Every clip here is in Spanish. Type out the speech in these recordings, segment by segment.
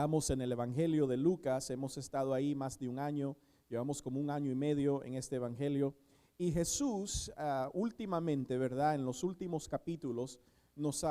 Estamos en el Evangelio de Lucas, hemos estado ahí más de un año, llevamos como un año y medio en este Evangelio. Y Jesús últimamente, ¿verdad? En los últimos capítulos nos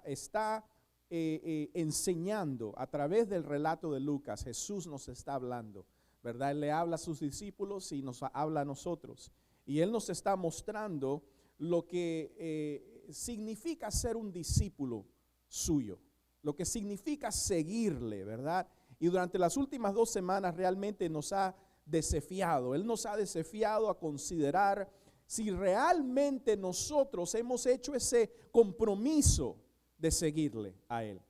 está enseñando a través del relato de Lucas. Jesús nos está hablando, ¿verdad? Él le habla a sus discípulos y nos habla a nosotros. Y Él nos está mostrando lo que significa ser un discípulo suyo, lo que significa seguirle, ¿verdad? Y durante las últimas 2 semanas realmente nos ha desafiado. Él nos ha desafiado a considerar si realmente nosotros hemos hecho ese compromiso de seguirle a Él.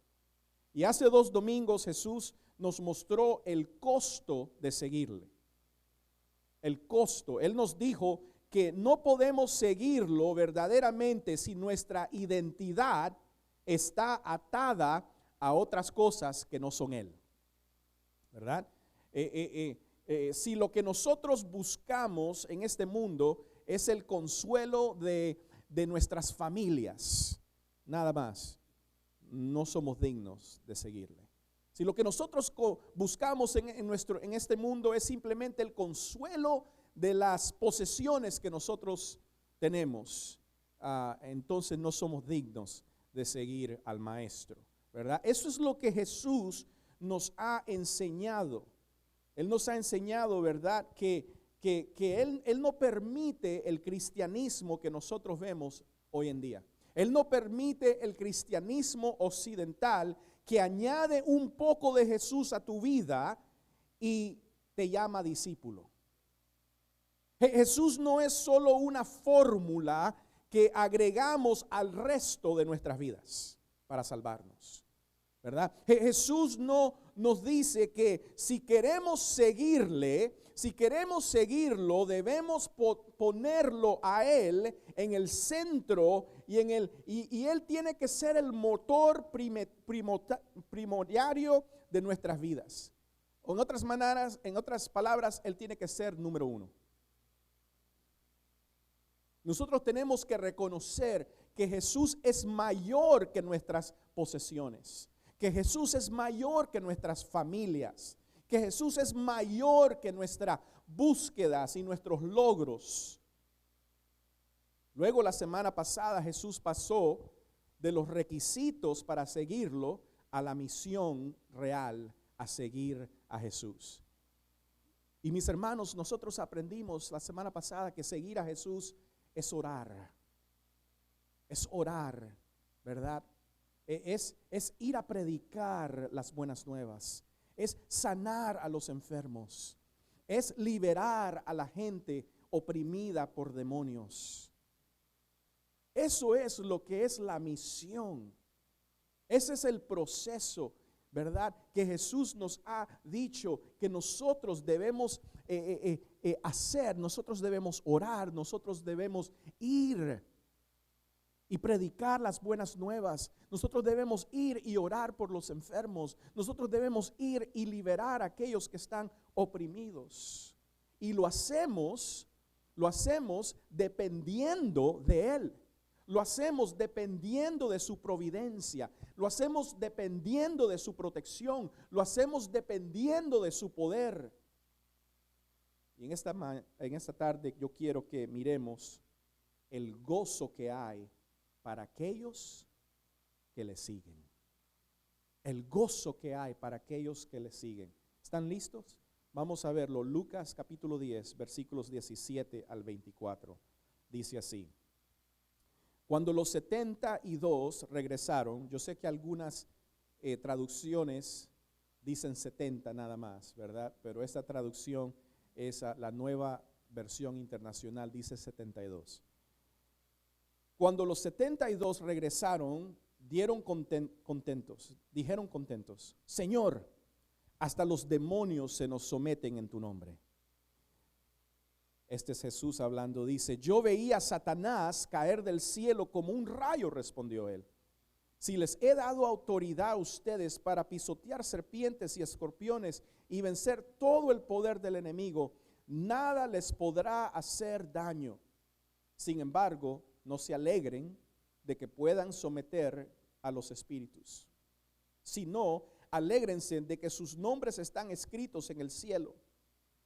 Y hace 2 domingos Jesús nos mostró el costo de seguirle. El costo. Él nos dijo que no podemos seguirlo verdaderamente si nuestra identidad está atada a otras cosas que no son Él, ¿verdad? Si lo que nosotros buscamos en este mundo es el consuelo de nuestras familias, nada más, no somos dignos de seguirle. Si lo que nosotros buscamos en este mundo es simplemente el consuelo de las posesiones que nosotros tenemos, entonces no somos dignos de seguir al Maestro, ¿verdad? Eso es lo que Jesús nos ha enseñado. Él nos ha enseñado, ¿verdad? Que Él no permite el cristianismo que nosotros vemos hoy en día. Él no permite el cristianismo occidental que añade un poco de Jesús a tu vida y te llama discípulo. Jesús no es solo una fórmula que agregamos al resto de nuestras vidas para salvarnos, ¿verdad? Jesús no nos dice que si queremos seguirle, si queremos seguirlo, debemos ponerlo a Él en el centro y Él tiene que ser el motor primordial de nuestras vidas. En otras palabras, Él tiene que ser número 1. Nosotros tenemos que reconocer que Jesús es mayor que nuestras posesiones, que Jesús es mayor que nuestras familias, que Jesús es mayor que nuestras búsquedas y nuestros logros. Luego la semana pasada Jesús pasó de los requisitos para seguirlo a la misión real, a seguir a Jesús. Y mis hermanos, nosotros aprendimos la semana pasada que seguir a Jesús es orar, ¿verdad? Es ir a predicar las buenas nuevas, es sanar a los enfermos, es liberar a la gente oprimida por demonios. Eso es lo que es la misión. Ese es el proceso, ¿verdad? Que Jesús nos ha dicho que nosotros debemos hacer, nosotros debemos orar, nosotros debemos ir y predicar las buenas nuevas. Nosotros debemos ir y orar por los enfermos. Nosotros debemos ir y liberar a aquellos que están oprimidos. Y lo hacemos dependiendo de Él. Lo hacemos dependiendo de su providencia. Lo hacemos dependiendo de su protección. Lo hacemos dependiendo de su poder. Y en esta tarde yo quiero que miremos el gozo que hay para aquellos que le siguen. El gozo que hay para aquellos que le siguen. ¿Están listos? Vamos a verlo. Lucas capítulo 10, versículos 17 al 24. Dice así: cuando los 72 regresaron, yo sé que algunas traducciones dicen 70 nada más, ¿verdad? Pero esta traducción es la nueva versión internacional, dice 72. Cuando los 72 regresaron, dijeron contentos, Señor, hasta los demonios se nos someten en tu nombre. Este es Jesús hablando, dice: yo veía a Satanás caer del cielo como un rayo, respondió él. Si les he dado autoridad a ustedes para pisotear serpientes y escorpiones y vencer todo el poder del enemigo, nada les podrá hacer daño. Sin embargo, no se alegren de que puedan someter a los espíritus, sino alégrense de que sus nombres están escritos en el cielo.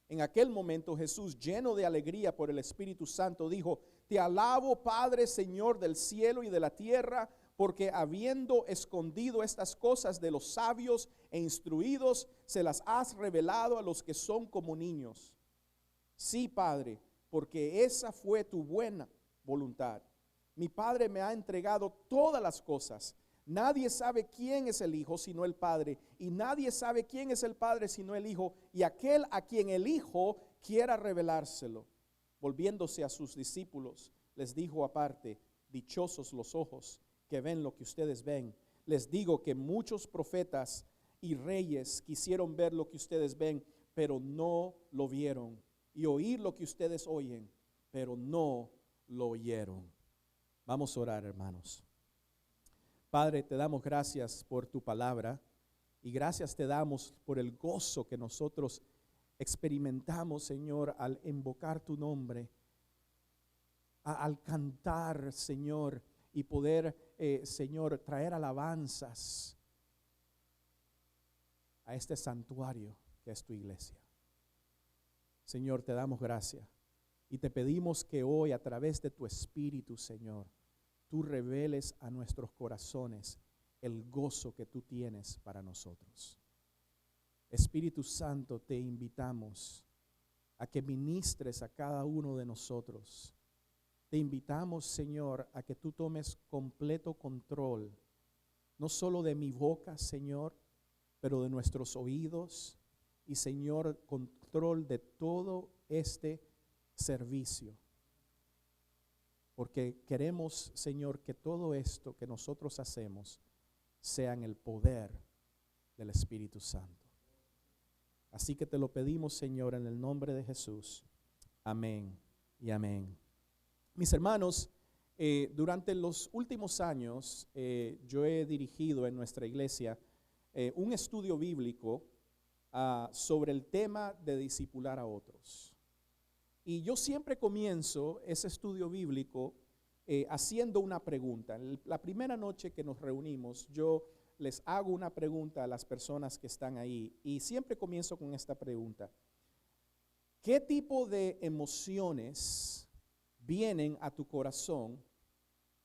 En aquel momento Jesús, lleno de alegría por el Espíritu Santo, dijo: Te alabo, Padre, Señor del cielo y de la tierra, porque habiendo escondido estas cosas de los sabios e instruidos, se las has revelado a los que son como niños. Sí, Padre, porque esa fue tu buena voluntad. Mi Padre me ha entregado todas las cosas. Nadie sabe quién es el Hijo sino el Padre, y nadie sabe quién es el Padre sino el Hijo, y aquel a quien el Hijo quiera revelárselo. Volviéndose a sus discípulos, les dijo aparte: Dichosos los ojos que ven lo que ustedes ven. Les digo que muchos profetas y reyes quisieron ver lo que ustedes ven, pero no lo vieron, y oír lo que ustedes oyen, pero no lo oyeron. Vamos a orar, hermanos. Padre, te damos gracias por tu palabra, y gracias te damos por el gozo que nosotros experimentamos, Señor, al invocar tu nombre, al cantar, Señor, y poder, Señor, traer alabanzas a este santuario que es tu iglesia. Señor, te damos gracias y te pedimos que hoy, a través de tu Espíritu, Señor, tú reveles a nuestros corazones el gozo que tú tienes para nosotros. Espíritu Santo, te invitamos a que ministres a cada uno de nosotros. Te invitamos, Señor, a que tú tomes completo control, no solo de mi boca, Señor, pero de nuestros oídos, y, Señor, control de todo este servicio. Porque queremos, Señor, que todo esto que nosotros hacemos sea en el poder del Espíritu Santo. Así que te lo pedimos, Señor, en el nombre de Jesús. Amén y amén. Mis hermanos, durante los últimos años yo he dirigido en nuestra iglesia un estudio bíblico sobre el tema de discipular a otros. Y yo siempre comienzo ese estudio bíblico haciendo una pregunta. La primera noche que nos reunimos, yo les hago una pregunta a las personas que están ahí, y siempre comienzo con esta pregunta: ¿qué tipo de emociones vienen a tu corazón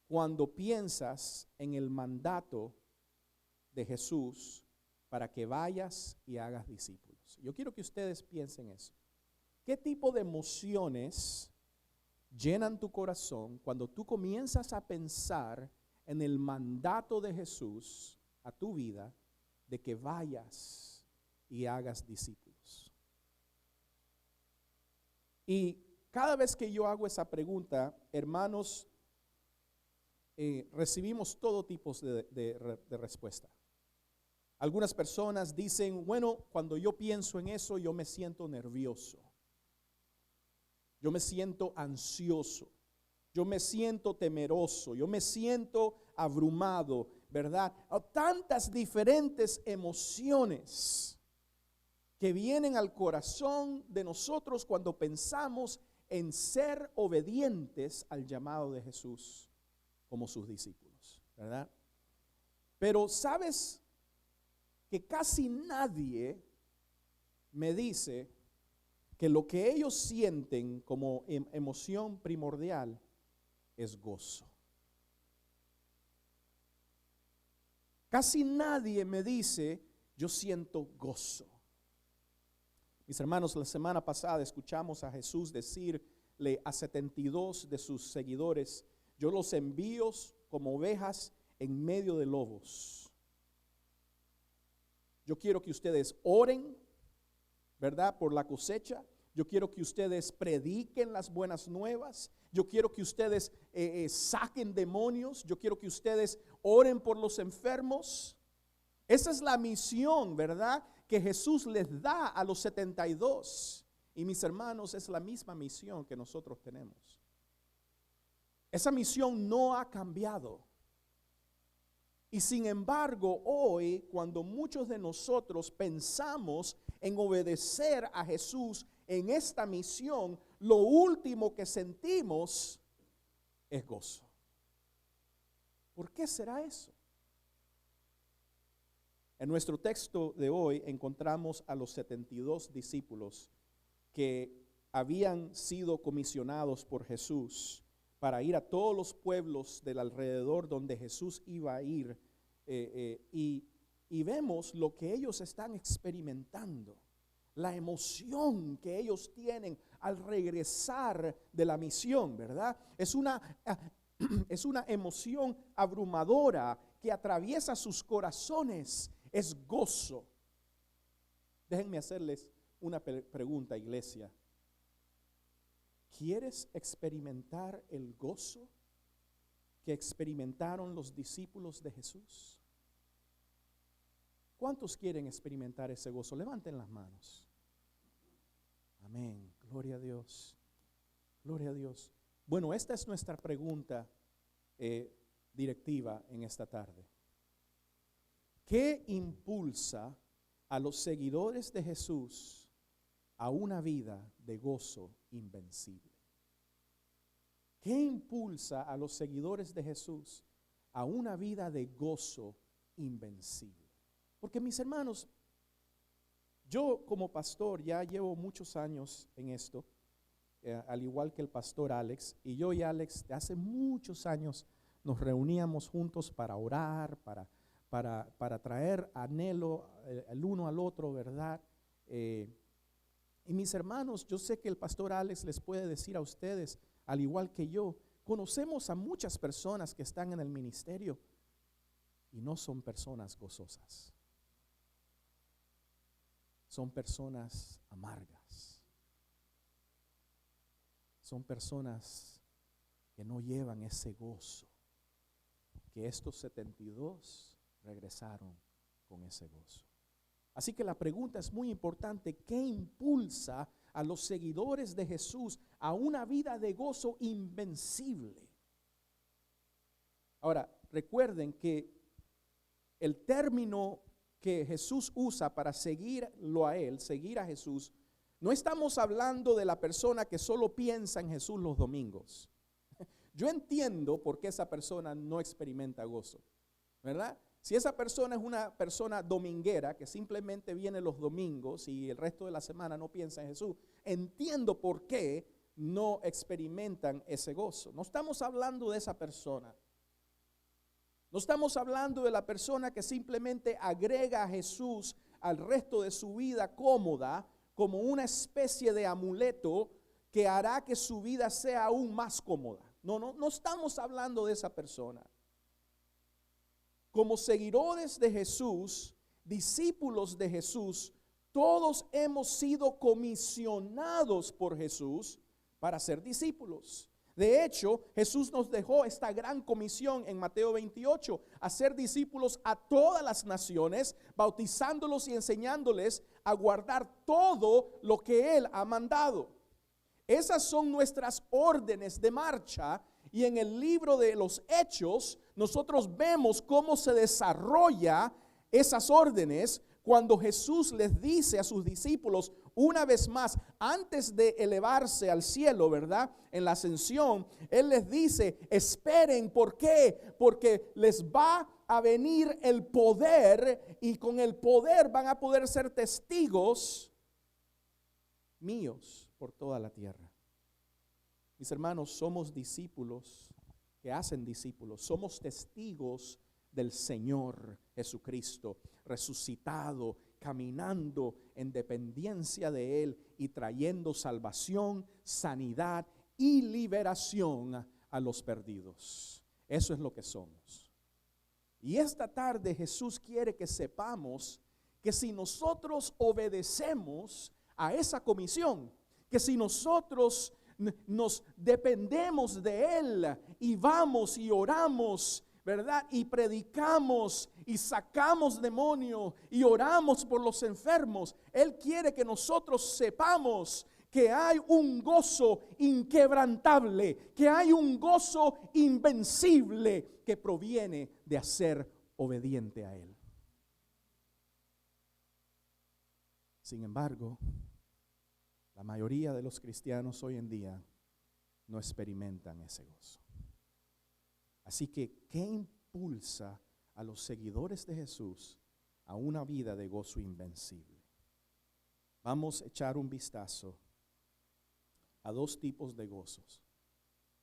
cuando piensas en el mandato de Jesús para que vayas y hagas discípulos? Yo quiero que ustedes piensen eso. ¿Qué tipo de emociones llenan tu corazón cuando tú comienzas a pensar en el mandato de Jesús a tu vida de que vayas y hagas discípulos? Y cada vez que yo hago esa pregunta, hermanos, recibimos todo tipo de respuesta. Algunas personas dicen: bueno, cuando yo pienso en eso, yo me siento nervioso, yo me siento ansioso, yo me siento temeroso, yo me siento abrumado, ¿verdad? Tantas diferentes emociones que vienen al corazón de nosotros cuando pensamos en ser obedientes al llamado de Jesús como sus discípulos, ¿verdad? Pero ¿sabes que casi nadie me dice que lo que ellos sienten como emoción primordial es gozo? Casi nadie me dice: yo siento gozo. Mis hermanos, la semana pasada escuchamos a Jesús decirle a 72 de sus seguidores: yo los envío como ovejas en medio de lobos. Yo quiero que ustedes oren, ¿verdad?, por la cosecha. Yo quiero que ustedes prediquen las buenas nuevas. Yo quiero que ustedes saquen demonios. Yo quiero que ustedes oren por los enfermos. Esa es la misión, ¿verdad?, que Jesús les da a los 72. Y mis hermanos, es la misma misión que nosotros tenemos. Esa misión no ha cambiado. Y sin embargo, hoy, cuando muchos de nosotros pensamos en obedecer a Jesús en esta misión, lo último que sentimos es gozo. ¿Por qué será eso? En nuestro texto de hoy encontramos a los 72 discípulos que habían sido comisionados por Jesús para ir a todos los pueblos del alrededor donde Jesús iba a ir, y vemos lo que ellos están experimentando, la emoción que ellos tienen al regresar de la misión, ¿verdad? Es una emoción abrumadora que atraviesa sus corazones, es gozo. Déjenme hacerles una pregunta, iglesia. ¿Quieres experimentar el gozo que experimentaron los discípulos de Jesús? ¿Cuántos quieren experimentar ese gozo? Levanten las manos. Amén. Gloria a Dios. Gloria a Dios. Bueno, esta es nuestra pregunta directiva en esta tarde. ¿Qué impulsa a los seguidores de Jesús a una vida de gozo invencible? ¿Qué impulsa a los seguidores de Jesús a una vida de gozo invencible? Porque, mis hermanos, yo como pastor ya llevo muchos años en esto, al igual que el pastor Alex, y yo y Alex de hace muchos años nos reuníamos juntos para orar, para traer anhelo el uno al otro, ¿verdad? Y mis hermanos, yo sé que el pastor Alex les puede decir a ustedes, al igual que yo, conocemos a muchas personas que están en el ministerio y no son personas gozosas. Son personas amargas. Son personas que no llevan ese gozo, que estos 72 regresaron con ese gozo. Así que la pregunta es muy importante: ¿qué impulsa a los seguidores de Jesús a una vida de gozo invencible? Ahora, recuerden que el término que Jesús usa para seguirlo a Él, seguir a Jesús, no estamos hablando de la persona que solo piensa en Jesús los domingos. Yo entiendo por qué esa persona no experimenta gozo, ¿verdad? Si esa persona es una persona dominguera que simplemente viene los domingos y el resto de la semana no piensa en Jesús, entiendo por qué no experimentan ese gozo. No estamos hablando de esa persona. No estamos hablando de la persona que simplemente agrega a Jesús al resto de su vida cómoda como una especie de amuleto que hará que su vida sea aún más cómoda. No estamos hablando de esa persona. Como seguidores de Jesús, discípulos de Jesús, todos hemos sido comisionados por Jesús para ser discípulos. De hecho, Jesús nos dejó esta gran comisión en Mateo 28, hacer discípulos a todas las naciones, bautizándolos y enseñándoles a guardar todo lo que Él ha mandado. Esas son nuestras órdenes de marcha, y en el libro de los Hechos nosotros vemos cómo se desarrolla esas órdenes cuando Jesús les dice a sus discípulos una vez más, antes de elevarse al cielo, ¿verdad? En la ascensión, Él les dice, esperen, ¿por qué? Porque les va a venir el poder, y con el poder van a poder ser testigos míos por toda la tierra. Mis hermanos, somos discípulos que hacen discípulos, somos testigos del Señor Jesucristo, resucitado, caminando en dependencia de Él y trayendo salvación, sanidad y liberación a los perdidos. Eso es lo que somos. Y esta tarde Jesús quiere que sepamos que si nosotros obedecemos a esa comisión, que si nosotros nos dependemos de Él y vamos y oramos, ¿verdad? Y predicamos y sacamos demonios y oramos por los enfermos, Él quiere que nosotros sepamos que hay un gozo inquebrantable, que hay un gozo invencible que proviene de ser obediente a Él. Sin embargo, la mayoría de los cristianos hoy en día no experimentan ese gozo. Así que, ¿qué impulsa a los seguidores de Jesús a una vida de gozo invencible. Vamos a echar un vistazo a dos tipos de gozos: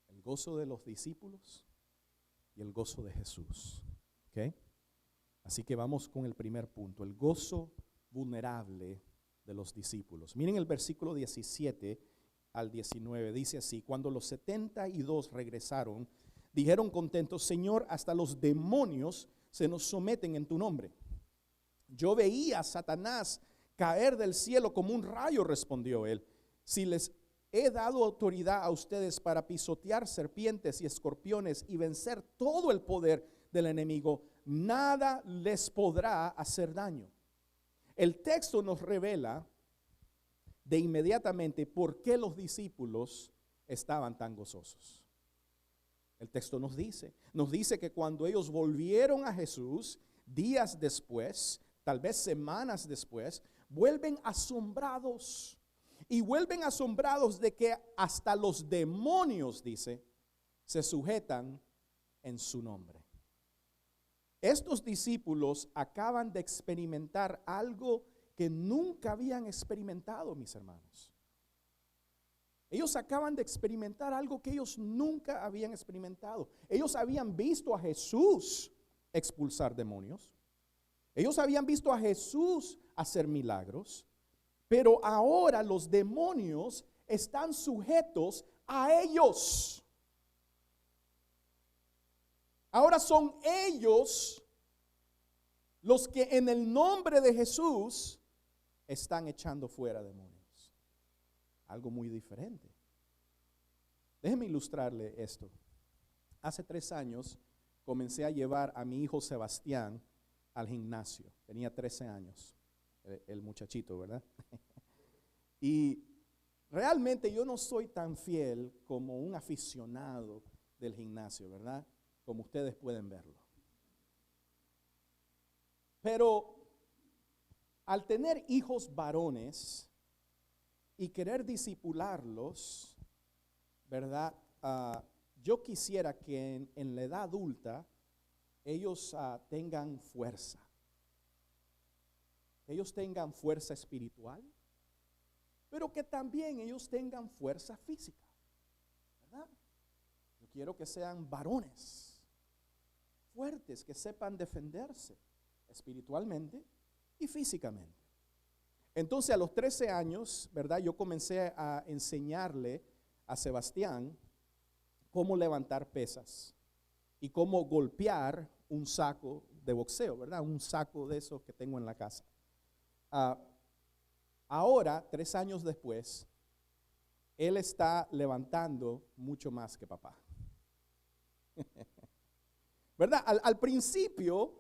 el gozo de los discípulos y el gozo de Jesús. ¿Okay? Así que vamos con el primer punto, el gozo vulnerable de los discípulos. Miren el versículo 17 al 19, dice así: cuando los 72 regresaron, dijeron contentos: Señor, hasta los demonios se nos someten en tu nombre. Yo veía a Satanás caer del cielo como un rayo, respondió él. Si les he dado autoridad a ustedes para pisotear serpientes y escorpiones y vencer todo el poder del enemigo, nada les podrá hacer daño. El texto nos revela de inmediatamente por qué los discípulos estaban tan gozosos. El texto nos dice que cuando ellos volvieron a Jesús, días después, tal vez semanas después, vuelven asombrados. Y vuelven asombrados de que hasta los demonios, dice, se sujetan en su nombre. Estos discípulos acaban de experimentar algo que nunca habían experimentado, mis hermanos. Ellos acaban de experimentar algo que ellos nunca habían experimentado. Ellos habían visto a Jesús expulsar demonios. Ellos habían visto a Jesús hacer milagros. Pero ahora los demonios están sujetos a ellos. Ahora son ellos los que en el nombre de Jesús están echando fuera demonios. Algo muy diferente. Déjeme ilustrarle esto. Hace 3 años comencé a llevar a mi hijo Sebastián al gimnasio. Tenía 13 años. El muchachito, ¿verdad? Y realmente yo no soy tan fiel como un aficionado del gimnasio, ¿verdad? Como ustedes pueden verlo. Pero al tener hijos varones y querer discipularlos, ¿verdad? Yo quisiera que en la edad adulta ellos tengan fuerza. Ellos tengan fuerza espiritual, pero que también ellos tengan fuerza física, ¿verdad? Yo quiero que sean varones fuertes, que sepan defenderse espiritualmente y físicamente. Entonces a los 13 años, ¿verdad? Yo comencé a enseñarle a Sebastián cómo levantar pesas y cómo golpear un saco de boxeo, ¿verdad? Un saco de esos que tengo en la casa. Ahora, 3 años después, él está levantando mucho más que papá. ¿Verdad? Al principio,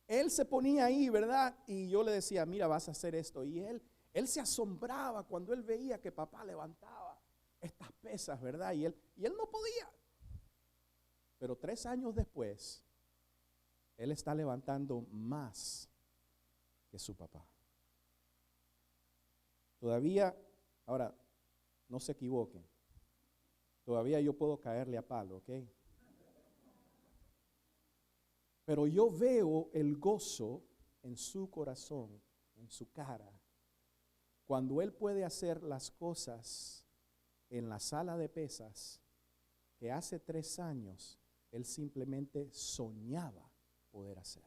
él se ponía ahí, ¿verdad? Y yo le decía, mira, vas a hacer esto. Y él se asombraba cuando él veía que papá levantaba estas pesas, ¿verdad? Y él no podía. Pero 3 años después, él está levantando más que su papá. Todavía, ahora, no se equivoquen, todavía yo puedo caerle a palo, ¿ok? Pero yo veo el gozo en su corazón, en su cara, cuando él puede hacer las cosas en la sala de pesas que hace 3 años él simplemente soñaba poder hacer.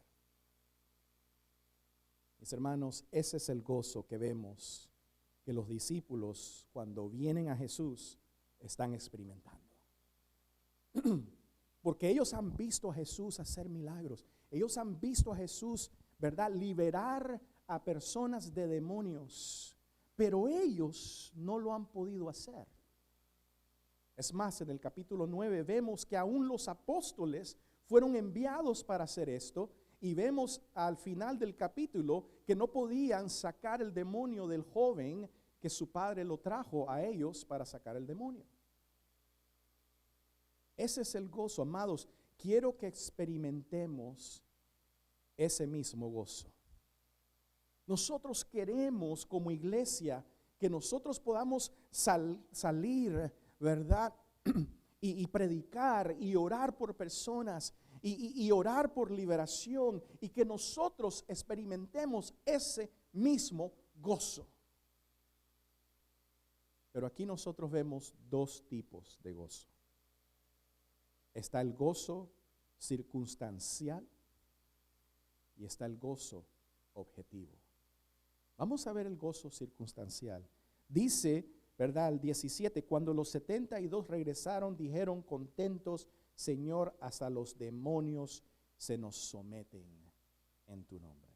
Mis hermanos, ese es el gozo que vemos que los discípulos, cuando vienen a Jesús, están experimentando. Porque ellos han visto a Jesús hacer milagros. Ellos han visto a Jesús, ¿verdad?, liberar a personas de demonios. Pero ellos no lo han podido hacer. Es más, en el capítulo 9 vemos que aún los apóstoles fueron enviados para hacer esto. Y vemos al final del capítulo que no podían sacar el demonio del joven que su padre lo trajo a ellos para sacar el demonio. Ese es el gozo, amados. Quiero que experimentemos ese mismo gozo. Nosotros queremos como iglesia que nosotros podamos salir, ¿verdad? Y predicar y orar por personas y orar por liberación y que nosotros experimentemos ese mismo gozo. Pero aquí nosotros vemos dos tipos de gozo. Está el gozo circunstancial y está el gozo objetivo. Vamos a ver el gozo circunstancial. Dice, ¿verdad? El 17, cuando los 72 regresaron, dijeron contentos: Señor, hasta los demonios se nos someten en tu nombre.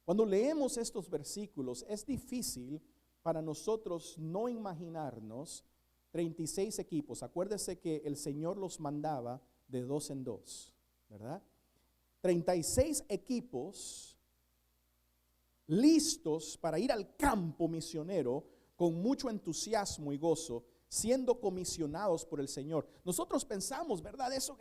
Cuando leemos estos versículos, es difícil para nosotros no imaginarnos 36 equipos. Acuérdese que el Señor los mandaba de dos en dos, ¿verdad? 36 equipos listos para ir al campo misionero con mucho entusiasmo y gozo, siendo comisionados por el Señor. Nosotros pensamos, ¿verdad? Eso,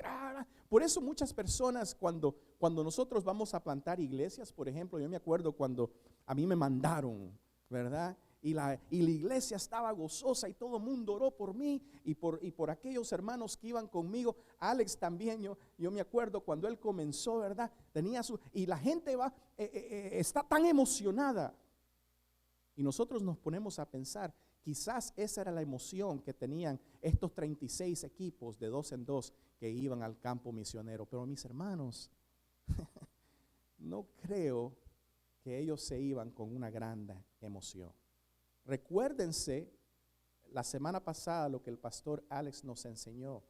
por eso muchas personas cuando nosotros vamos a plantar iglesias, por ejemplo, yo me acuerdo cuando a mí me mandaron, ¿verdad? Y la iglesia estaba gozosa y todo el mundo oró por mí y por aquellos hermanos que iban conmigo. Alex también, yo me acuerdo cuando él comenzó, ¿verdad? Y la gente está tan emocionada. Y nosotros nos ponemos a pensar, quizás esa era la emoción que tenían estos 36 equipos de dos en dos que iban al campo misionero. Pero mis hermanos, no creo que ellos se iban con una gran emoción. Recuérdense la semana pasada lo que el pastor Alex nos enseñó,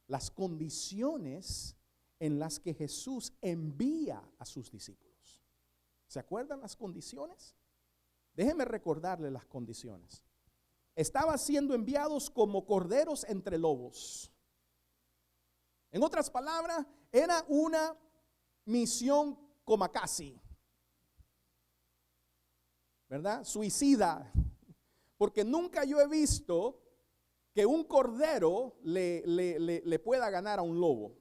las condiciones en las que Jesús envía a sus discípulos. ¿Se acuerdan las condiciones? Déjenme recordarles las condiciones. Estaban siendo enviados como corderos entre lobos. En otras palabras, era una misión kamikaze, ¿verdad? Suicida. Porque nunca yo he visto que un cordero le pueda ganar a un lobo.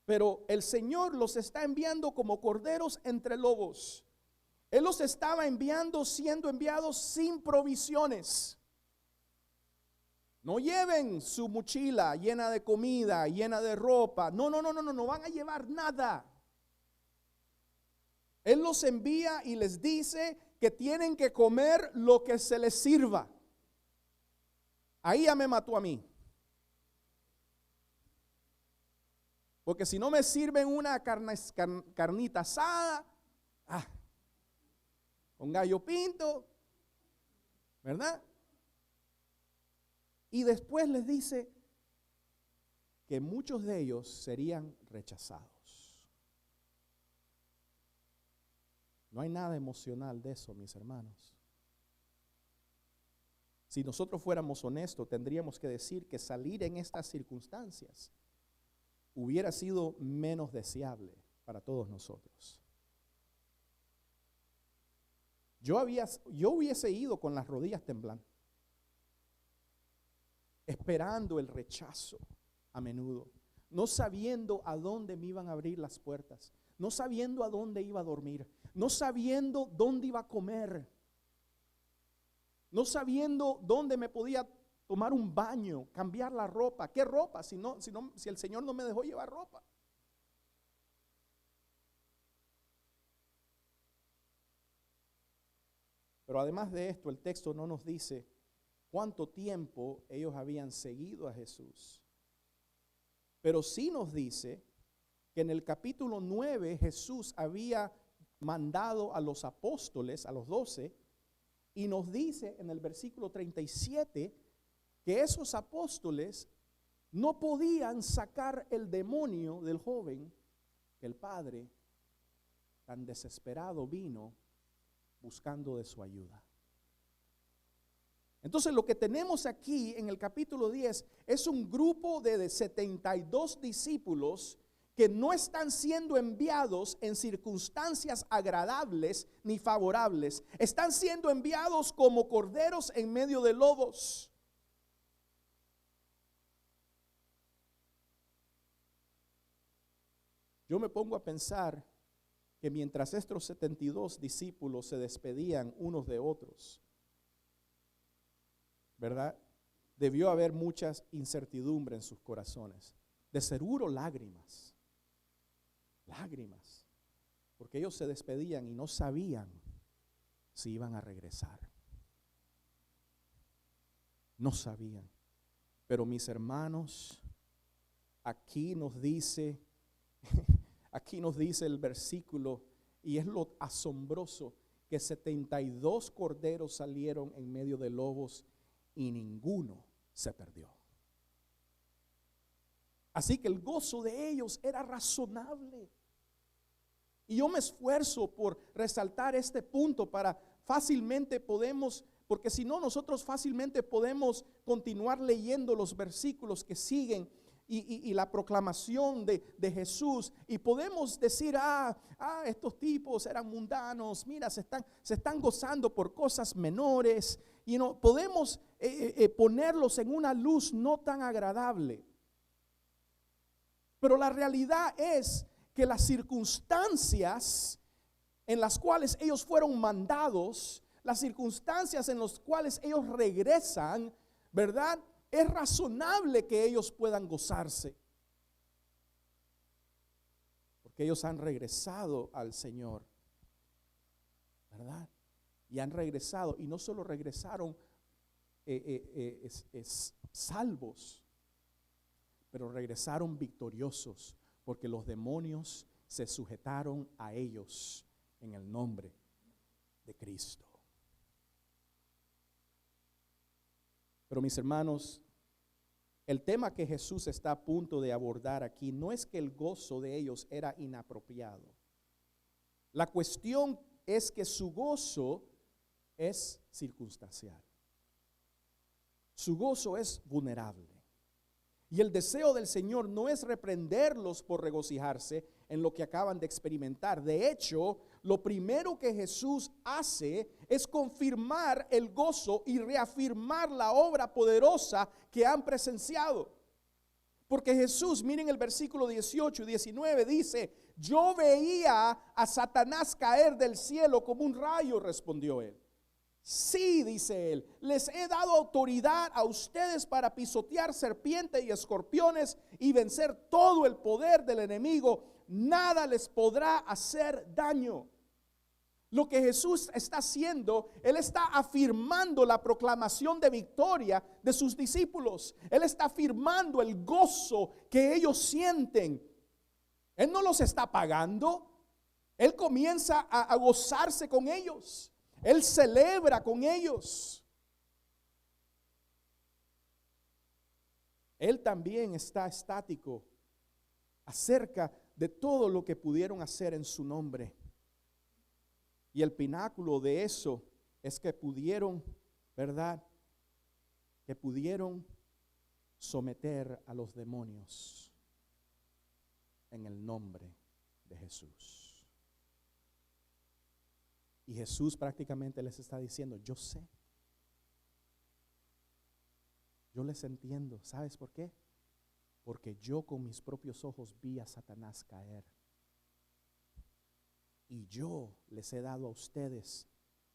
Pero el Señor los está enviando como corderos entre lobos. Él los estaba enviando, siendo enviados sin provisiones. No lleven su mochila llena de comida, llena de ropa. No van a llevar nada. Él los envía y les dice que tienen que comer lo que se les sirva. Ahí ya me mató a mí. Porque si no me sirven una carnita asada, con gallo pinto, ¿verdad? Y después les dice que muchos de ellos serían rechazados. No hay nada emocional de eso, mis hermanos. Si nosotros fuéramos honestos, tendríamos que decir que salir en estas circunstancias hubiera sido menos deseable para todos nosotros. Yo hubiese ido con las rodillas temblando, esperando el rechazo a menudo, no sabiendo a dónde me iban a abrir las puertas, no sabiendo a dónde iba a dormir, no sabiendo dónde iba a comer, no sabiendo dónde me podía tomar un baño, cambiar la ropa. ¿Qué ropa? Si el Señor no me dejó llevar ropa. Pero además de esto, el texto no nos dice cuánto tiempo ellos habían seguido a Jesús. Pero sí nos dice que en el capítulo 9 Jesús había mandado a los apóstoles, a los 12, y nos dice en el versículo 37 que esos apóstoles no podían sacar el demonio del joven, que el padre tan desesperado vino buscando de su ayuda. Entonces lo que tenemos aquí en el capítulo 10 es un grupo de 72 discípulos que no están siendo enviados en circunstancias agradables ni favorables. Están siendo enviados como corderos en medio de lobos. Yo me pongo a pensar que mientras estos 72 discípulos se despedían unos de otros, ¿verdad? Debió haber muchas incertidumbres en sus corazones. De seguro lágrimas, lágrimas, porque ellos se despedían y no sabían si iban a regresar. No sabían. Pero mis hermanos, aquí nos dice el versículo, y es lo asombroso, que 72 corderos salieron en medio de lobos y ninguno se perdió. Así que el gozo de ellos era razonable. Y yo me esfuerzo por resaltar este punto para fácilmente podemos, porque si no nosotros fácilmente podemos continuar leyendo los versículos que siguen y la proclamación de Jesús, y podemos decir, estos tipos eran mundanos, mira, se están gozando por cosas menores, y no podemos ponerlos en una luz no tan agradable. Pero la realidad es que las circunstancias en las cuales ellos fueron mandados, las circunstancias en las cuales ellos regresan, ¿verdad? Es razonable que ellos puedan gozarse, porque ellos han regresado al Señor, ¿verdad? Y han regresado, y no solo regresaron salvos, pero regresaron victoriosos, porque los demonios se sujetaron a ellos en el nombre de Cristo. Pero mis hermanos, el tema que Jesús está a punto de abordar aquí no es que el gozo de ellos era inapropiado. La cuestión es que su gozo es circunstancial. Su gozo es vulnerable. Y el deseo del Señor no es reprenderlos por regocijarse en lo que acaban de experimentar. De hecho, lo primero que Jesús hace es confirmar el gozo y reafirmar la obra poderosa que han presenciado. Porque Jesús, miren el versículo 18 y 19, dice: yo veía a Satanás caer del cielo como un rayo, respondió él. Sí, dice él, les he dado autoridad a ustedes para pisotear serpientes y escorpiones y vencer todo el poder del enemigo. Nada les podrá hacer daño. Lo que Jesús está haciendo, Él está afirmando la proclamación de victoria de sus discípulos. Él está afirmando el gozo que ellos sienten. Él no los está pagando. Él comienza a gozarse con ellos. Él celebra con ellos. Él también está estático acerca de todo lo que pudieron hacer en su nombre. Y el pináculo de eso es que pudieron, ¿verdad? Que pudieron someter a los demonios en el nombre de Jesús. Y Jesús prácticamente les está diciendo: yo sé, yo les entiendo. ¿Sabes por qué? Porque yo con mis propios ojos vi a Satanás caer. Y yo les he dado a ustedes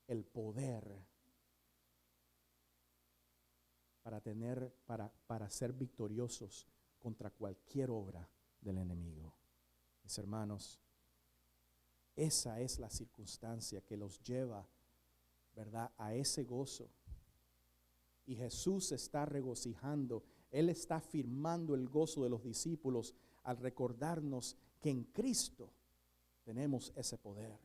el poder para ser victoriosos contra cualquier obra del enemigo. Mis hermanos, esa es la circunstancia que los lleva, ¿verdad?, a ese gozo. Y Jesús se está regocijando. Él está afirmando el gozo de los discípulos al recordarnos que en Cristo tenemos ese poder.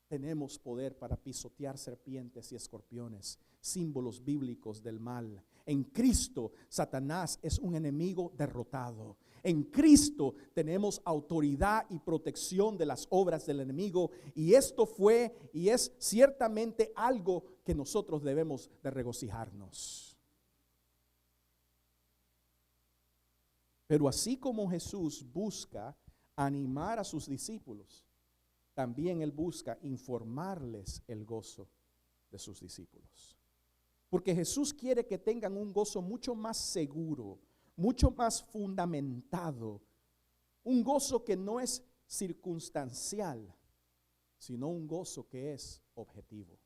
Tenemos poder para pisotear serpientes y escorpiones, símbolos bíblicos del mal. En Cristo, Satanás es un enemigo derrotado. En Cristo tenemos autoridad y protección de las obras del enemigo, y esto fue y es ciertamente algo que nosotros debemos de regocijarnos. Pero así como Jesús busca animar a sus discípulos, también Él busca informarles el gozo de sus discípulos. Porque Jesús quiere que tengan un gozo mucho más seguro, mucho más fundamentado, un gozo que no es circunstancial, sino un gozo que es objetivo,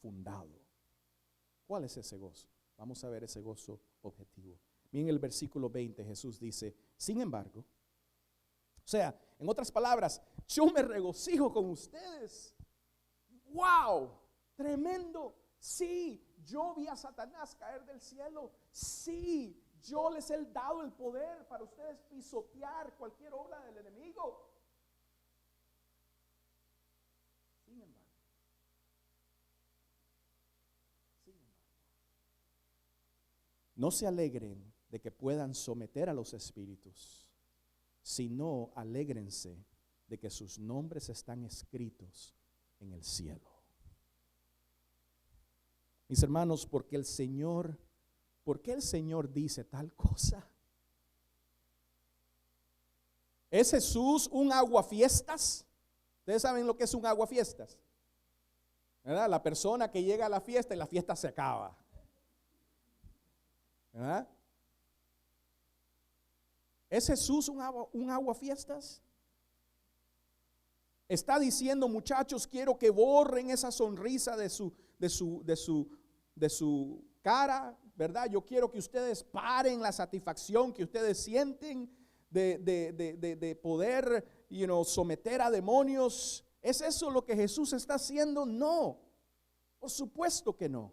fundado. ¿Cuál es ese gozo? Vamos a ver ese gozo objetivo. Miren el versículo 20, Jesús dice, sin embargo, o sea, en otras palabras, yo me regocijo con ustedes. ¡Wow! Tremendo. Sí, yo vi a Satanás caer del cielo. Sí, yo les he dado el poder para ustedes pisotear cualquier obra del enemigo. Sin embargo, no se alegren de que puedan someter a los espíritus, sino alégrense de que sus nombres están escritos en el cielo. Mis hermanos, ¿por qué el Señor dice tal cosa? ¿Es Jesús un aguafiestas? Ustedes saben lo que es un aguafiestas, ¿verdad? La persona que llega a la fiesta y la fiesta se acaba, ¿verdad? ¿Es Jesús un aguafiestas? Está diciendo, muchachos, quiero que borren esa sonrisa de su cara, ¿verdad? Yo quiero que ustedes paren la satisfacción que ustedes sienten de poder, someter a demonios. ¿Es eso lo que Jesús está haciendo? No, por supuesto que no.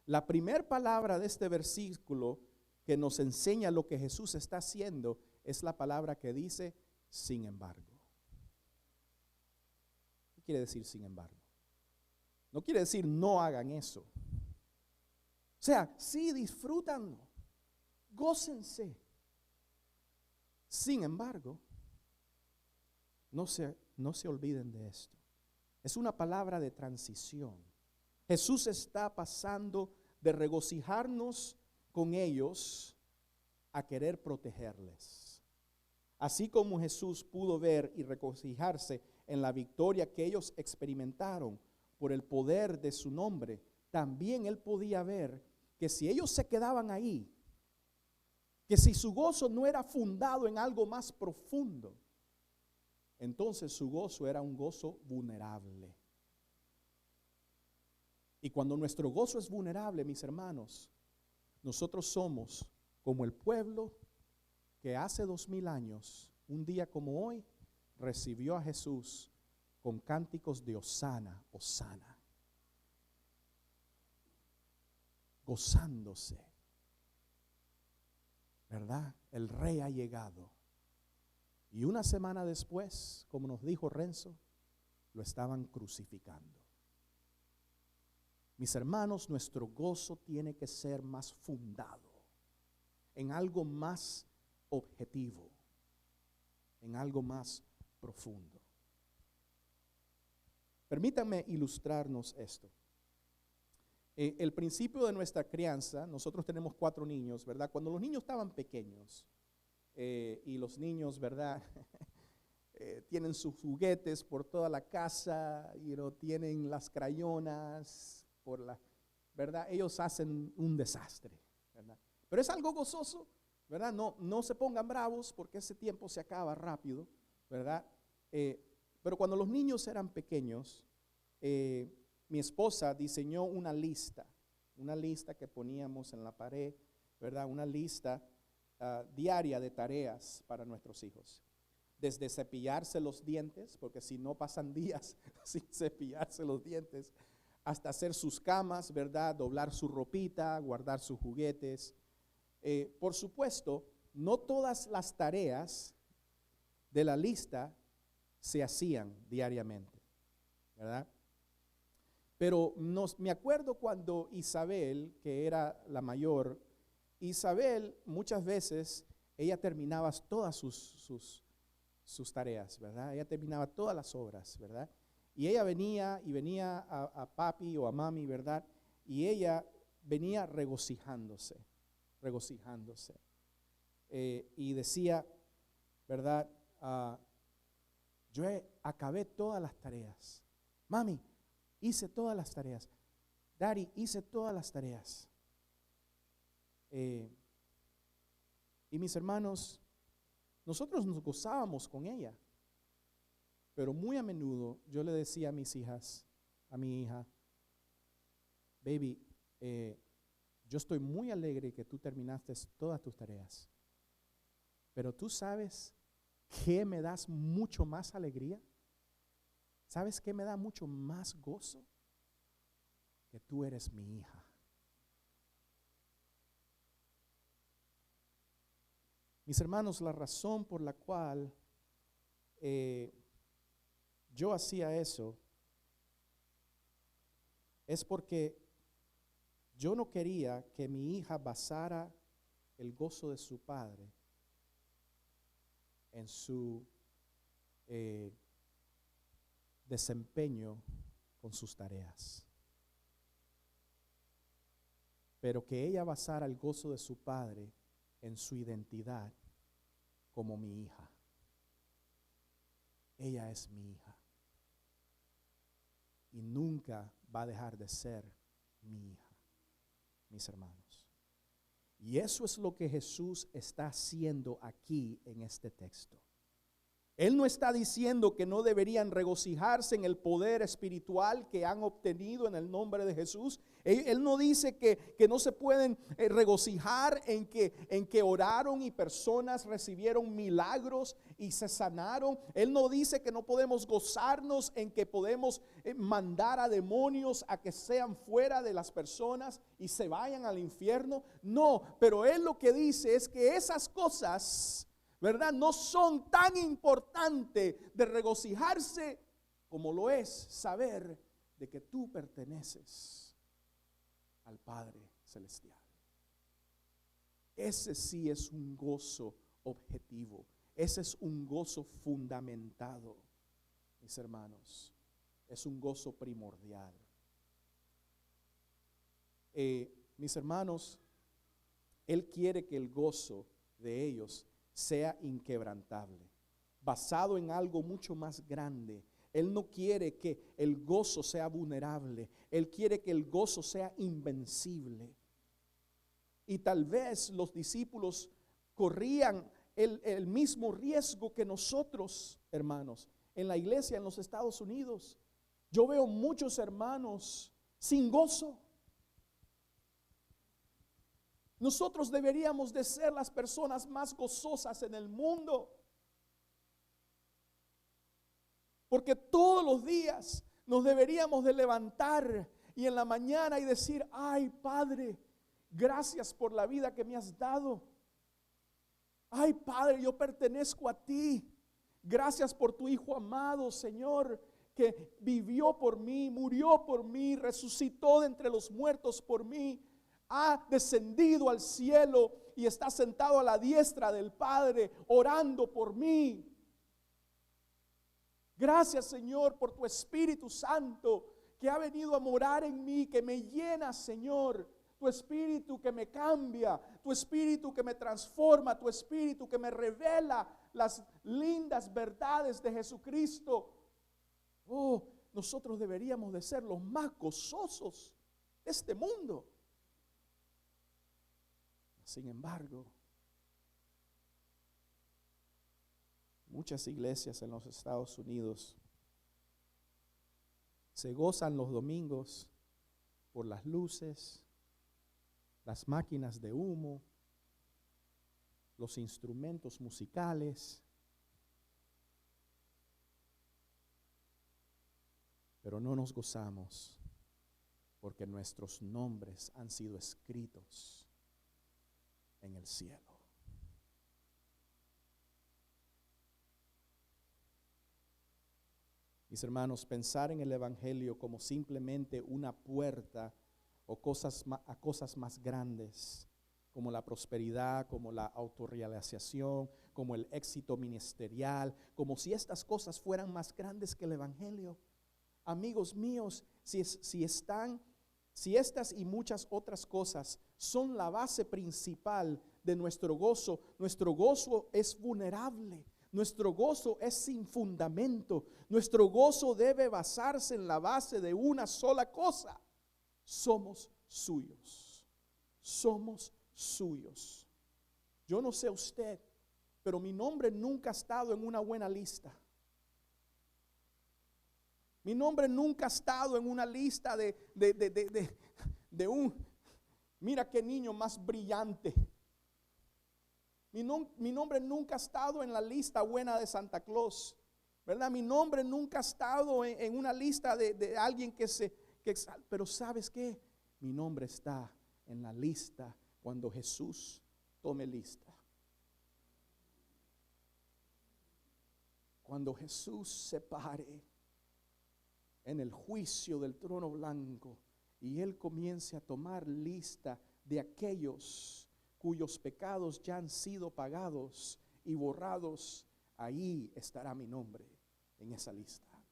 La primera palabra de este versículo que nos enseña lo que Jesús está haciendo es la palabra que dice, sin embargo. ¿Qué quiere decir sin embargo? No quiere decir no hagan eso. O sea, sí, disfrútanlo, gócense. Sin embargo, no se olviden de esto. Es una palabra de transición. Jesús está pasando de regocijarnos con ellos a querer protegerles. Así como Jesús pudo ver y regocijarse en la victoria que ellos experimentaron por el poder de su nombre, también Él podía ver que si ellos se quedaban ahí, que si su gozo no era fundado en algo más profundo, entonces su gozo era un gozo vulnerable. Y cuando nuestro gozo es vulnerable, mis hermanos, nosotros somos como el pueblo que hace 2000 años, un día como hoy, recibió a Jesús con cánticos de Hosana, Hosana, gozándose, ¿verdad? El rey ha llegado. Y una semana después, como nos dijo Renzo, lo estaban crucificando. Mis hermanos, nuestro gozo tiene que ser más fundado en algo más objetivo, en algo más profundo. Permítanme ilustrarnos esto. El principio de nuestra crianza, nosotros tenemos 4 niños, ¿verdad? Cuando los niños estaban pequeños, y los niños, ¿verdad? Tienen sus juguetes por toda la casa, tienen las crayonas, ¿verdad? Ellos hacen un desastre, ¿verdad? Pero es algo gozoso, ¿verdad? No se pongan bravos porque ese tiempo se acaba rápido, ¿verdad? Pero cuando los niños eran pequeños, mi esposa diseñó una lista que poníamos en la pared, ¿verdad? Una lista diaria de tareas para nuestros hijos. Desde cepillarse los dientes, porque si no pasan días sin cepillarse los dientes, hasta hacer sus camas, ¿verdad? Doblar su ropita, guardar sus juguetes. Por supuesto, no todas las tareas de la lista se hacían diariamente, ¿verdad? Pero me acuerdo cuando Isabel, que era la mayor, Isabel muchas veces, ella terminaba todas sus tareas, ¿verdad? Ella terminaba todas las obras, ¿verdad? Y ella venía a papi o a mami, ¿verdad? Y ella venía regocijándose. Y decía, ¿verdad? Yo acabé todas las tareas. Mami, hice todas las tareas. Daddy, hice todas las tareas. Y mis hermanos, nosotros nos gozábamos con ella. Pero muy a menudo yo le decía a mis hijas, a mi hija, baby, yo estoy muy alegre que tú terminaste todas tus tareas. Pero tú sabes qué me das mucho más alegría. ¿Sabes qué me da mucho más gozo? Que tú eres mi hija. Mis hermanos, la razón por la cual yo hacía eso es porque yo no quería que mi hija basara el gozo de su padre en su desempeño con sus tareas, pero que ella basara el gozo de su padre en su identidad como mi hija. Ella es mi hija y nunca va a dejar de ser mi hija, mis hermanos. Y eso es lo que Jesús está haciendo aquí en este texto. Él no está diciendo que no deberían regocijarse en el poder espiritual que han obtenido en el nombre de Jesús. Él no dice que no se pueden regocijar en que oraron y personas recibieron milagros y se sanaron. Él no dice que no podemos gozarnos en que podemos mandar a demonios a que sean fuera de las personas y se vayan al infierno. No, pero él lo que dice es que esas cosas, ¿verdad?, no son tan importantes de regocijarse como lo es saber de que tú perteneces al Padre Celestial. Ese sí es un gozo objetivo. Ese es un gozo fundamentado, mis hermanos. Es un gozo primordial. Mis hermanos, Él quiere que el gozo de ellos sea inquebrantable, basado en algo mucho más grande. Él no quiere que el gozo sea vulnerable. Él quiere que el gozo sea invencible. Y tal vez los discípulos corrían el mismo riesgo que nosotros, hermanos, en la iglesia en los Estados Unidos. Yo veo muchos hermanos sin gozo. Nosotros deberíamos de ser las personas más gozosas en el mundo. Porque todos los días nos deberíamos de levantar y en la mañana y decir: ay, Padre, gracias por la vida que me has dado. Ay, Padre, yo pertenezco a ti. Gracias por tu Hijo amado, Señor, que vivió por mí, murió por mí, resucitó de entre los muertos por mí. Ha descendido al cielo y está sentado a la diestra del Padre orando por mí. Gracias, Señor, por tu Espíritu Santo que ha venido a morar en mí, que me llena, Señor. Tu Espíritu que me cambia, tu Espíritu que me transforma, tu Espíritu que me revela las lindas verdades de Jesucristo. Oh, nosotros deberíamos de ser los más gozosos de este mundo. Sin embargo, muchas iglesias en los Estados Unidos se gozan los domingos por las luces, las máquinas de humo, los instrumentos musicales, pero no nos gozamos porque nuestros nombres han sido escritos en el cielo. Mis hermanos, pensar en el Evangelio como simplemente una puerta o a cosas más grandes, como la prosperidad, como la autorrealización, como el éxito ministerial, como si estas cosas fueran más grandes que el Evangelio. Amigos míos, si estas y muchas otras cosas son la base principal de nuestro gozo es vulnerable. Nuestro gozo es sin fundamento. Nuestro gozo debe basarse en la base de una sola cosa: somos suyos. Somos suyos. Yo no sé usted, pero mi nombre nunca ha estado en una buena lista. Mi nombre nunca ha estado en una lista de Mira qué niño más brillante. Mi nombre nunca ha estado en la lista buena de Santa Claus, ¿verdad? Mi nombre nunca ha estado en una lista de alguien pero ¿sabes qué? Mi nombre está en la lista cuando Jesús tome lista. Cuando Jesús se pare en el juicio del trono blanco y Él comience a tomar lista de aquellos cuyos pecados ya han sido pagados y borrados, ahí estará mi nombre en esa lista.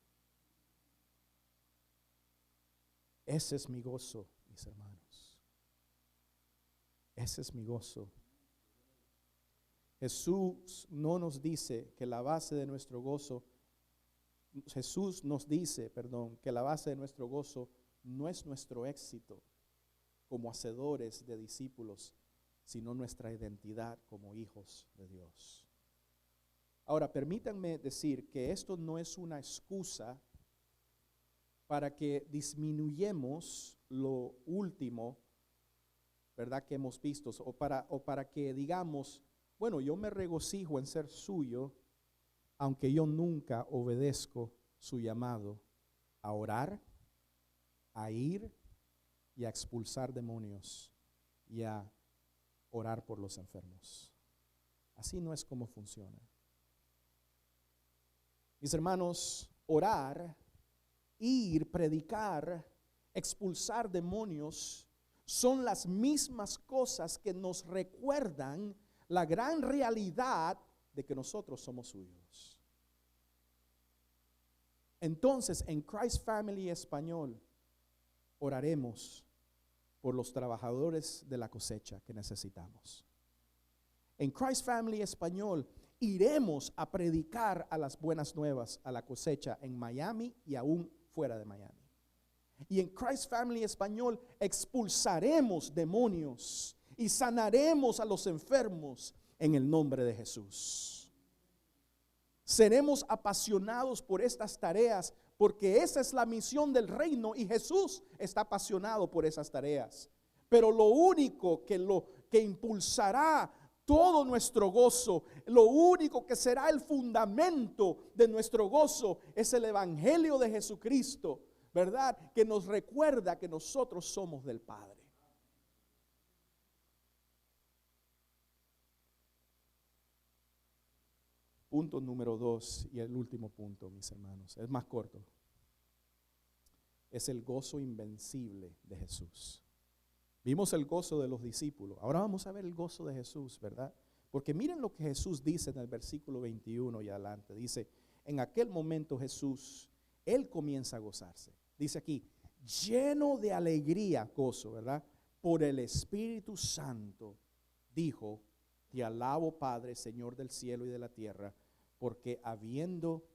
Ese es mi gozo, mis hermanos. Ese es mi gozo. Jesús no nos dice que la base de nuestro gozo, Jesús nos dice, que la base de nuestro gozo no es nuestro éxito como hacedores de discípulos, sino nuestra identidad como hijos de Dios. Ahora, permítanme decir que esto no es una excusa para que disminuyamos lo último, ¿verdad?, que hemos visto, o para que digamos, bueno, yo me regocijo en ser suyo, aunque yo nunca obedezco su llamado a orar, a ir y a expulsar demonios y a orar por los enfermos. Así no es como funciona. Mis hermanos, orar, ir, predicar, expulsar demonios son las mismas cosas que nos recuerdan la gran realidad de que nosotros somos suyos. Entonces, en Christ Family Español, oraremos por los trabajadores de la cosecha que necesitamos. En Christ Family Español, iremos a predicar a las buenas nuevas, a la cosecha en Miami y aún fuera de Miami. Y en Christ Family Español expulsaremos demonios y sanaremos a los enfermos en el nombre de Jesús. Seremos apasionados por estas tareas porque esa es la misión del reino y Jesús está apasionado por esas tareas. Pero lo único que impulsará todo nuestro gozo, lo único que será el fundamento de nuestro gozo es el evangelio de Jesucristo, ¿verdad? Que nos recuerda que nosotros somos del Padre. Punto número 2 y el último punto, mis hermanos, es más corto. Es el gozo invencible de Jesús. Vimos el gozo de los discípulos. Ahora vamos a ver el gozo de Jesús, ¿verdad? Porque miren lo que Jesús dice en el versículo 21 y adelante. Dice, en aquel momento Jesús, Él comienza a gozarse. Dice aquí, lleno de alegría, gozo, ¿verdad? Por el Espíritu Santo, dijo, te alabo, Padre, Señor del cielo y de la tierra, porque habiendo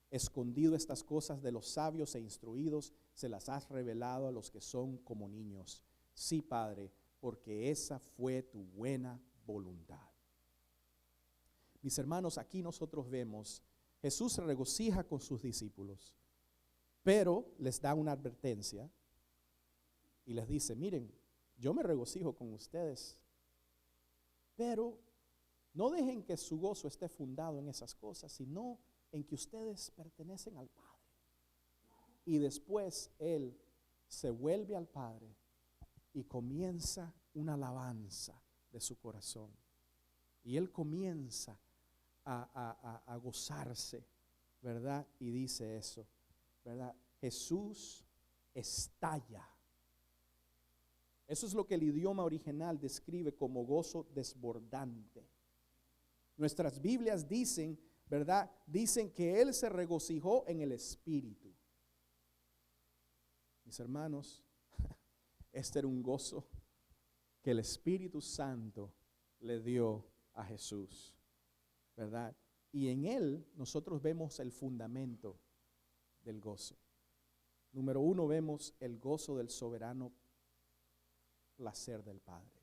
escondido estas cosas de los sabios e instruidos, se las has revelado a los que son como niños. Sí, Padre, porque esa fue tu buena voluntad. Mis hermanos, aquí nosotros vemos, Jesús se regocija con sus discípulos, pero les da una advertencia y les dice, miren, yo me regocijo con ustedes, pero no dejen que su gozo esté fundado en esas cosas, sino en que ustedes pertenecen al Padre. Y después Él se vuelve al Padre y comienza una alabanza de su corazón. Y Él comienza a gozarse, ¿verdad? Y dice eso, ¿verdad? Jesús estalla. Eso es lo que el idioma original describe como gozo desbordante. Nuestras Biblias dicen, ¿verdad? Dicen que Él se regocijó en el Espíritu. Mis hermanos, este era un gozo que el Espíritu Santo le dio a Jesús, ¿verdad? Y en Él nosotros vemos el fundamento del gozo. Número 1, vemos el gozo del soberano placer del Padre.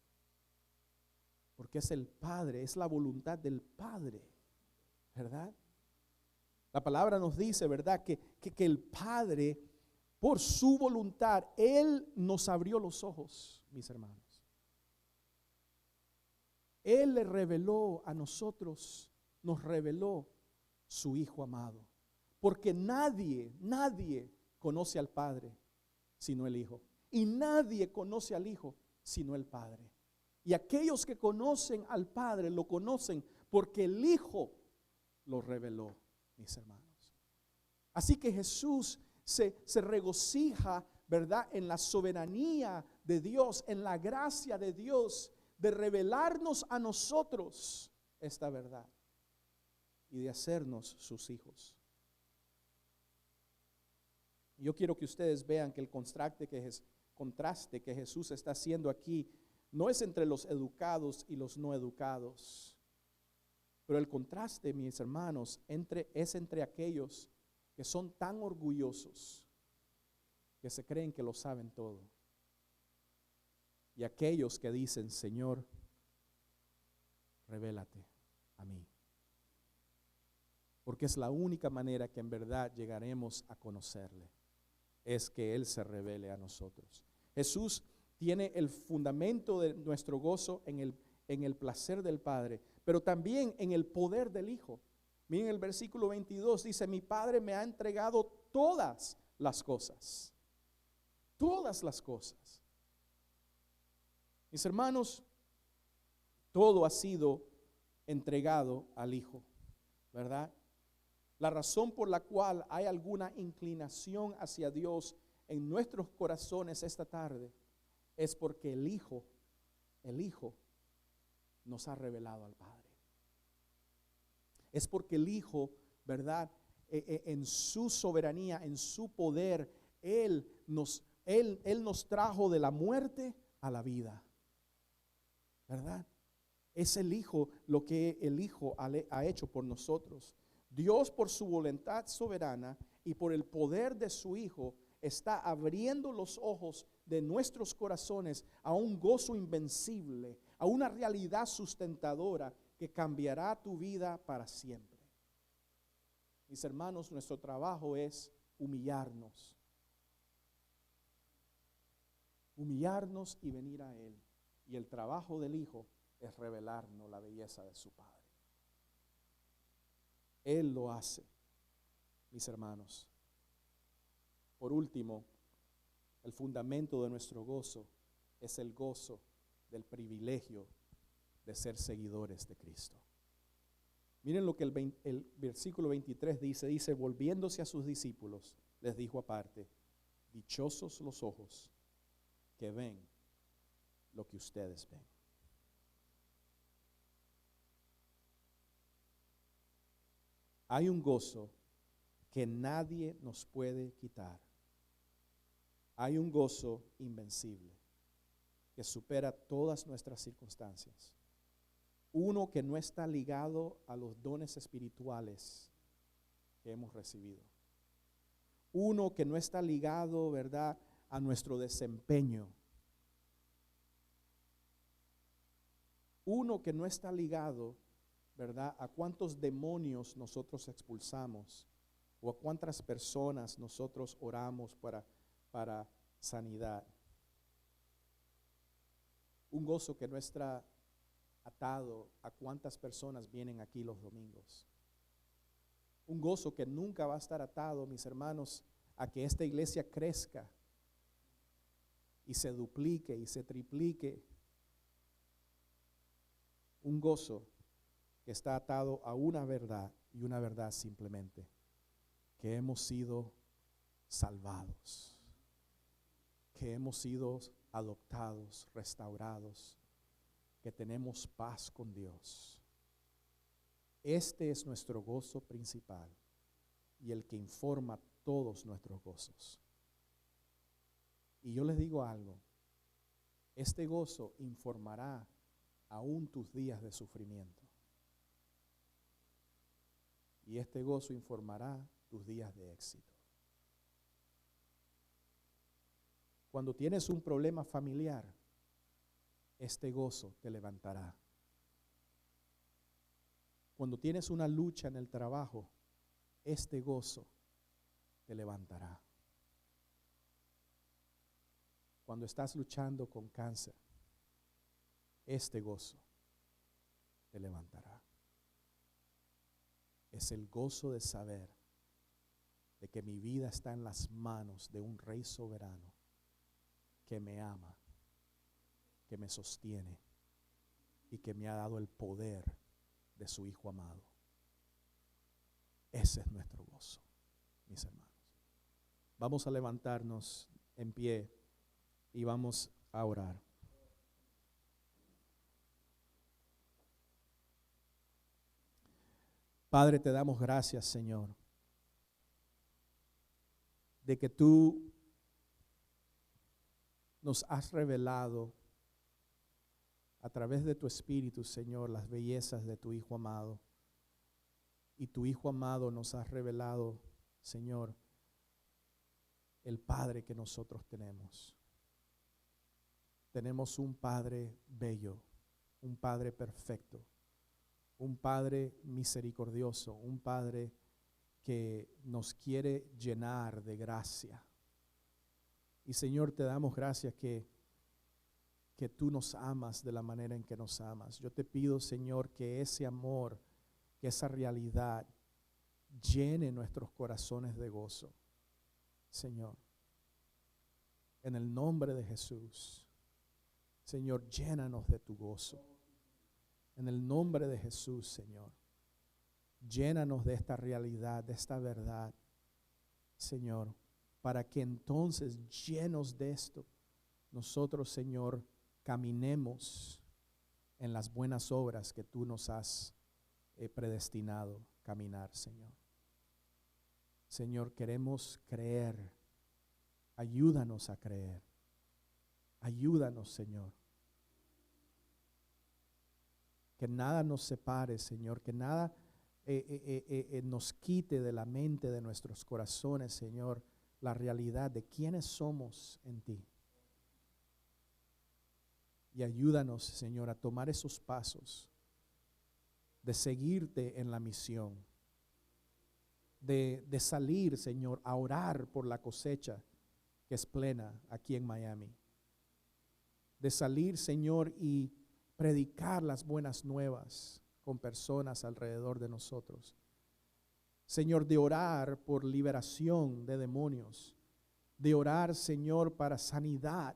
Porque es el Padre, es la voluntad del Padre, ¿verdad? La palabra nos dice, ¿verdad? Que el Padre, por su voluntad, Él nos abrió los ojos, mis hermanos. Él le reveló a nosotros, nos reveló su Hijo amado. Porque nadie conoce al Padre sino el Hijo. Y nadie conoce al Hijo sino el Padre. Y aquellos que conocen al Padre lo conocen porque el Hijo lo reveló, mis hermanos. Así que Jesús se regocija, ¿verdad?, en la soberanía de Dios, en la gracia de Dios, de revelarnos a nosotros esta verdad y de hacernos sus hijos. Yo quiero que ustedes vean que el contraste que Jesús está haciendo aquí no es entre los educados y los no educados, pero el contraste, mis hermanos, es entre aquellos que son tan orgullosos que se creen que lo saben todo, y aquellos que dicen: Señor, revélate a mí, porque es la única manera que en verdad llegaremos a conocerle, es que Él se revele a nosotros. Jesús tiene el fundamento de nuestro gozo en el placer del Padre, pero también en el poder del Hijo. Miren el versículo 22, dice: mi Padre me ha entregado todas las cosas. Todas las cosas. Mis hermanos, todo ha sido entregado al Hijo, ¿verdad? La razón por la cual hay alguna inclinación hacia Dios en nuestros corazones esta tarde es porque el Hijo nos ha revelado al Padre. Es porque el Hijo, ¿verdad?, en su soberanía, en su poder, Él nos trajo de la muerte a la vida, ¿verdad? Es el Hijo, lo que el Hijo ha hecho por nosotros. Dios, por su voluntad soberana y por el poder de su Hijo, está abriendo los ojos de nuestros corazones a un gozo invencible, a una realidad sustentadora que cambiará tu vida para siempre. Mis hermanos, nuestro trabajo es humillarnos y venir a Él. Y el trabajo del Hijo es revelarnos la belleza de su Padre. Él lo hace, mis hermanos. Por último, el fundamento de nuestro gozo es el gozo del privilegio de ser seguidores de Cristo. Miren lo que el versículo 23 dice: volviéndose a sus discípulos, les dijo aparte: dichosos los ojos que ven lo que ustedes ven. Hay un gozo que nadie nos puede quitar. Hay un gozo invencible que supera todas nuestras circunstancias. Uno que no está ligado a los dones espirituales que hemos recibido. Uno que no está ligado, ¿verdad?, a nuestro desempeño. Uno que no está ligado, ¿verdad?, a cuántos demonios nosotros expulsamos o a cuántas personas nosotros oramos para sanidad. Un gozo que no está atado a cuántas personas vienen aquí los domingos. Un gozo que nunca va a estar atado, mis hermanos, a que esta iglesia crezca y se duplique y se triplique. Un gozo que está atado a una verdad, y una verdad simplemente: que hemos sido salvados, que hemos sido adoptados, restaurados, que tenemos paz con Dios. Este es nuestro gozo principal y el que informa todos nuestros gozos. Y yo les digo algo: este gozo informará aún tus días de sufrimiento. Y este gozo informará tus días de éxito. Cuando tienes un problema familiar, este gozo te levantará. Cuando tienes una lucha en el trabajo, este gozo te levantará. Cuando estás luchando con cáncer, este gozo te levantará. Es el gozo de saber de que mi vida está en las manos de un Rey soberano que me ama, que me sostiene y que me ha dado el poder de su Hijo amado. Ese es nuestro gozo, mis hermanos. Vamos a levantarnos en pie y vamos a orar. Padre, te damos gracias, Señor, de que tú nos has revelado a través de tu Espíritu, Señor, las bellezas de tu Hijo amado. Y tu Hijo amado nos ha revelado, Señor, el Padre que nosotros tenemos. Tenemos un Padre bello, un Padre perfecto, un Padre misericordioso, un Padre que nos quiere llenar de gracia. Y Señor, te damos gracias que tú nos amas de la manera en que nos amas. Yo te pido, Señor, que ese amor, que esa realidad llene nuestros corazones de gozo, Señor. En el nombre de Jesús, Señor, llénanos de tu gozo. En el nombre de Jesús, Señor, llénanos de esta realidad, de esta verdad, Señor, para que entonces, llenos de esto, nosotros, Señor, caminemos en las buenas obras que tú nos has predestinado caminar, Señor. Señor, queremos creer. Ayúdanos a creer. Ayúdanos, Señor. Que nada nos separe, Señor. Que nada nos quite de la mente de nuestros corazones, Señor, la realidad de quiénes somos en ti. Y ayúdanos, Señor, a tomar esos pasos de seguirte en la misión, de salir, Señor, a orar por la cosecha que es plena aquí en Miami, de salir, Señor, y predicar las buenas nuevas con personas alrededor de nosotros, Señor, de orar por liberación de demonios, de orar, Señor, para sanidad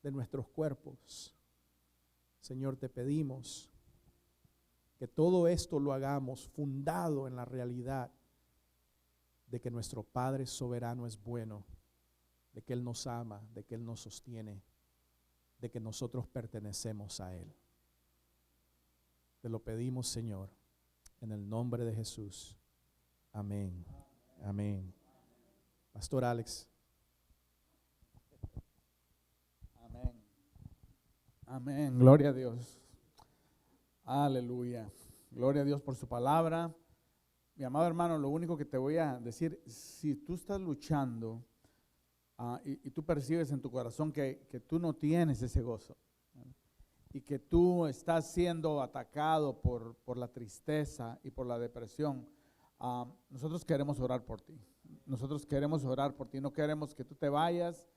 de nuestros cuerpos. Señor, te pedimos que todo esto lo hagamos fundado en la realidad de que nuestro Padre soberano es bueno, de que Él nos ama, de que Él nos sostiene, de que nosotros pertenecemos a Él. Te lo pedimos, Señor, en el nombre de Jesús. Amén. Amén. Pastor Alex. Amén. Amén. Gloria a Dios. Aleluya. Gloria a Dios por su palabra. Mi amado hermano, lo único que te voy a decir, si tú estás luchando y tú percibes en tu corazón que tú no tienes ese gozo, ¿verdad? Y que tú estás siendo atacado por la tristeza y por la depresión, nosotros queremos orar por ti. Nosotros queremos orar por ti. No queremos que tú te vayas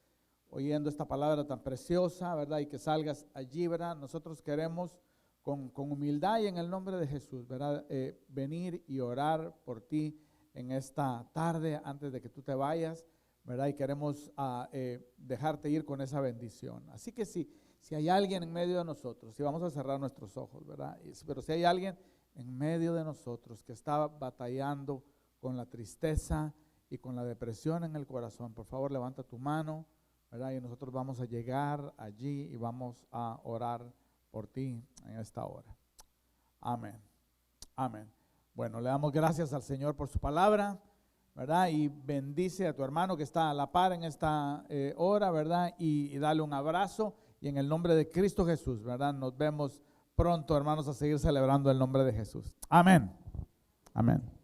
oyendo esta palabra tan preciosa, ¿verdad? Y que salgas allí, ¿verdad? Nosotros queremos con humildad y en el nombre de Jesús, ¿verdad? Venir y orar por ti en esta tarde antes de que tú te vayas, ¿verdad? Y queremos dejarte ir con esa bendición. Así que si hay alguien en medio de nosotros, si vamos a cerrar nuestros ojos, ¿verdad? Pero si hay alguien en medio de nosotros que está batallando con la tristeza y con la depresión en el corazón, por favor levanta tu mano, ¿verdad? Y nosotros vamos a llegar allí y vamos a orar por ti en esta hora. Amén. Amén. Bueno, le damos gracias al Señor por su palabra, ¿verdad? Y bendice a tu hermano que está a la par en esta hora, ¿verdad? Y dale un abrazo y en el nombre de Cristo Jesús, ¿verdad? Nos vemos pronto, hermanos, a seguir celebrando el nombre de Jesús. Amén. Amén.